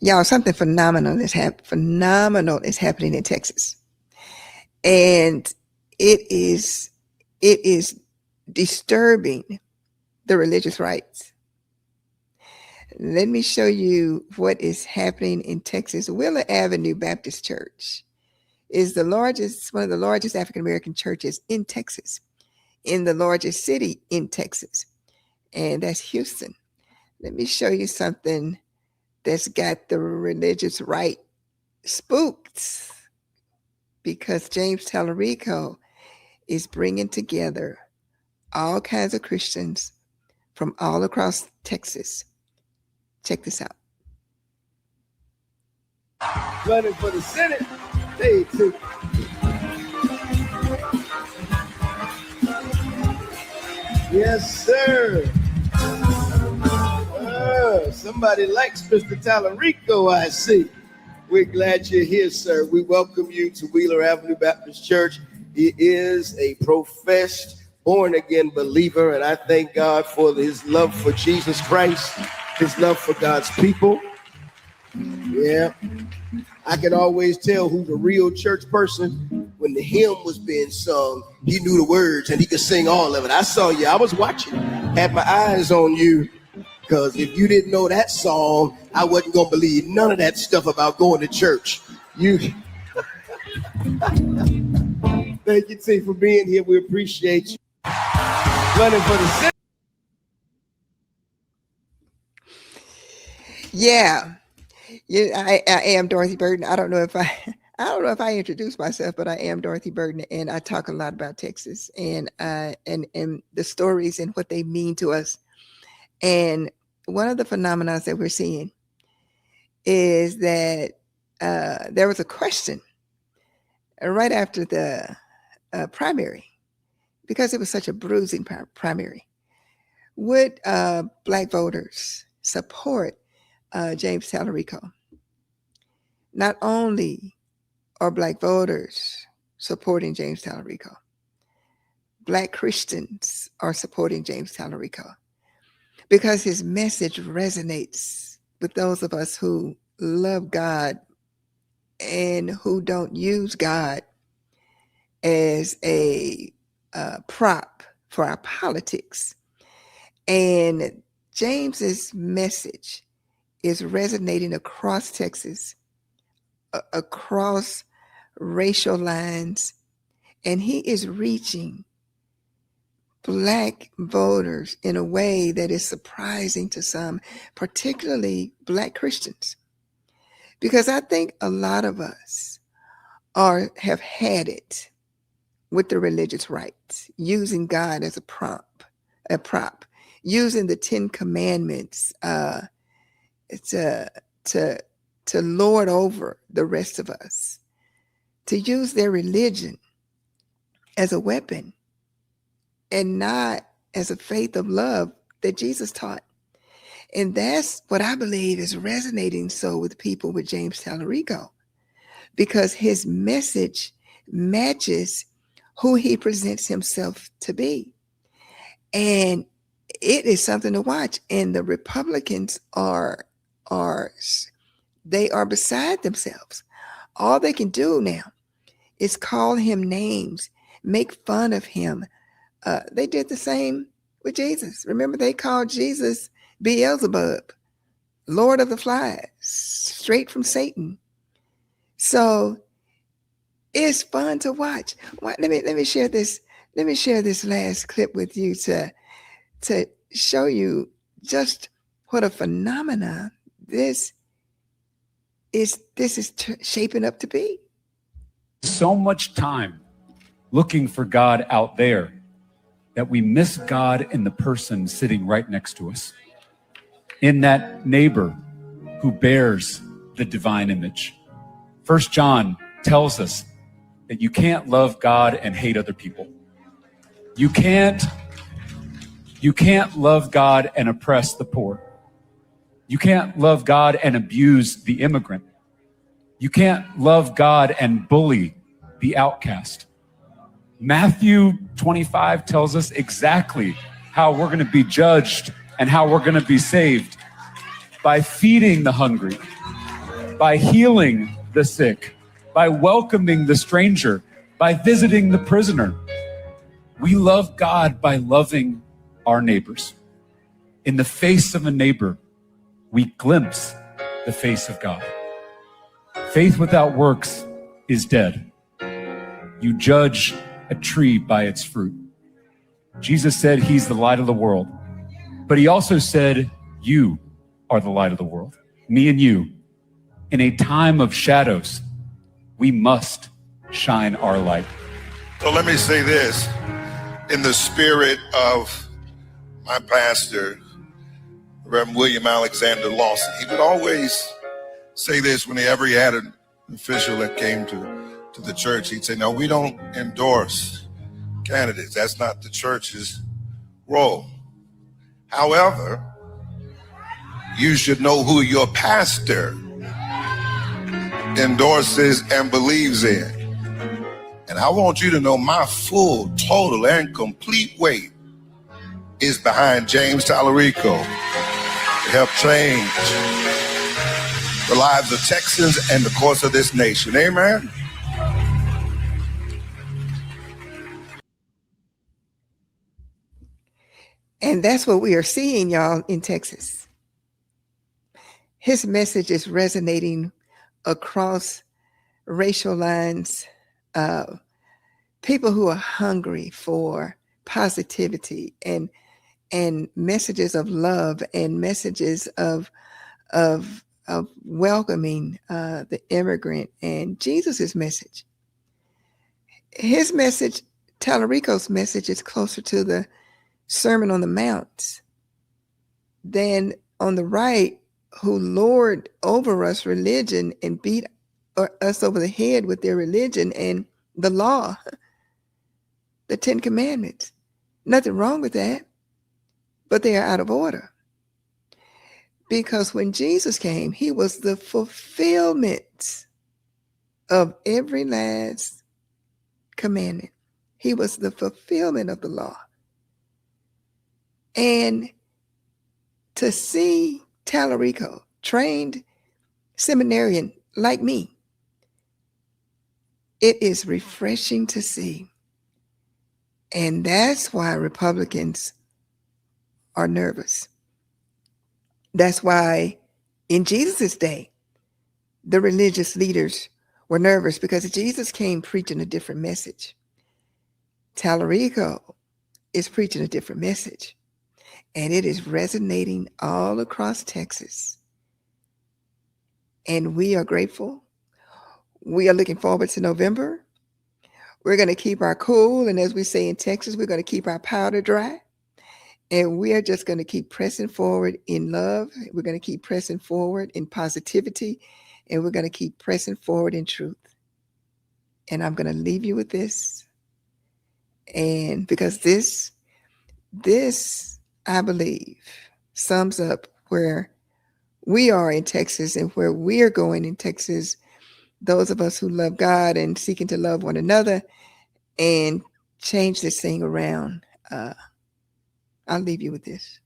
Y'all, something phenomenal is happening in Texas. And it is disturbing the religious rights. Let me show you what is happening in Texas. Wheeler Avenue Baptist Church is one of the largest African-American churches in Texas, in the largest city in Texas, and that's Houston. Let me show you something that's got the religious right spooked, because James Talarico is bringing together all kinds of Christians from all across Texas. Check this out. Running for the Senate. Day 2. Yes, sir. Somebody likes Mr. Talarico, I see. We're glad you're here, sir. We welcome you to Wheeler Avenue Baptist Church. He is a professed, born-again believer, and I thank God for his love for Jesus Christ, his love for God's people. Yeah. I can always tell who's a real church person when the hymn was being sung. He knew the words and he could sing all of it. I saw you. I was watching. Had my eyes on you, because if you didn't know that song, I wasn't going to believe none of that stuff about going to church. You. Thank you, T, for being here. We appreciate you. Running for the Senate. Yeah, I am Dorothy Burton. I don't know if I introduced myself, but I am Dorothy Burton, and I talk a lot about Texas and the stories and what they mean to us. And one of the phenomena that we're seeing is that there was a question right after the primary, because it was such a bruising primary. Would Black voters support James Talarico? Not only are Black voters supporting James Talarico, Black Christians are supporting James Talarico, because his message resonates with those of us who love God and who don't use God as a prop for our politics. And James's message is resonating across Texas, across racial lines, and he is reaching Black voters in a way that is surprising to some, particularly Black Christians, because I think a lot of us have had it with the religious rights, using God as a prop, using the 10 Commandments to lord over the rest of us, to use their religion as a weapon and not as a faith of love that Jesus taught. And that's what I believe is resonating so with people with James Talarico, because his message matches who he presents himself to be. And it is something to watch. And the Republicans are beside themselves. All they can do now is call him names, make fun of him. They did the same with Jesus. Remember, they called Jesus Beelzebub, Lord of the Flies, straight from Satan. So it's fun to watch. Let me share this. Let me share this last clip with you to show you just what a phenomena this is shaping up to be. So much time looking for God out there that we miss God in the person sitting right next to us, in that neighbor who bears the divine image. 1 John tells us that you can't love God and hate other people. You can't love God and oppress the poor. You can't love God and abuse the immigrant. You can't love God and bully the outcast. Matthew 25 tells us exactly how we're going to be judged and how we're going to be saved: by feeding the hungry, by healing the sick, by welcoming the stranger, by visiting the prisoner. We love God by loving our neighbors. In the face of a neighbor, we glimpse the face of God. Faith without works is dead. You judge a tree by its fruit. Jesus said he's the light of the world, but he also said you are the light of the world, me and you. In a time of shadows, we must shine our light. So let me say this, in the spirit of my pastor, Reverend William Alexander Lawson. He would always say this whenever he had an official that came to the church. He'd say, no, we don't endorse candidates. That's not the church's role. However, you should know who your pastor endorses and believes in. And I want you to know my full, total, and complete weight is behind James Talarico to help change the lives of Texans and the course of this nation. Amen. And that's what we are seeing, y'all, in Texas. His message is resonating across racial lines. People who are hungry for positivity and messages of love and messages of welcoming the immigrant, and Jesus's message. His message, Talarico's message, is closer to the Sermon on the Mount than on the right, who lord over us religion and beat us over the head with their religion and the law, the 10 Commandments. Nothing wrong with that, but they are out of order. Because when Jesus came, he was the fulfillment of every last commandment. He was the fulfillment of the law. And to see Talarico, trained seminarian like me, it is refreshing to see. And that's why Republicans are nervous. That's why in Jesus' day, the religious leaders were nervous, because Jesus came preaching a different message. Talarico is preaching a different message, and it is resonating all across Texas. And we are grateful. We are looking forward to November. We're going to keep our cool, and as we say in Texas, we're going to keep our powder dry. And we are just going to keep pressing forward in love. We're going to keep pressing forward in positivity. And we're going to keep pressing forward in truth. And I'm going to leave you with this. And because this, I believe, sums up where we are in Texas and where we are going in Texas, those of us who love God and seeking to love one another and change this thing around. I'll leave you with this.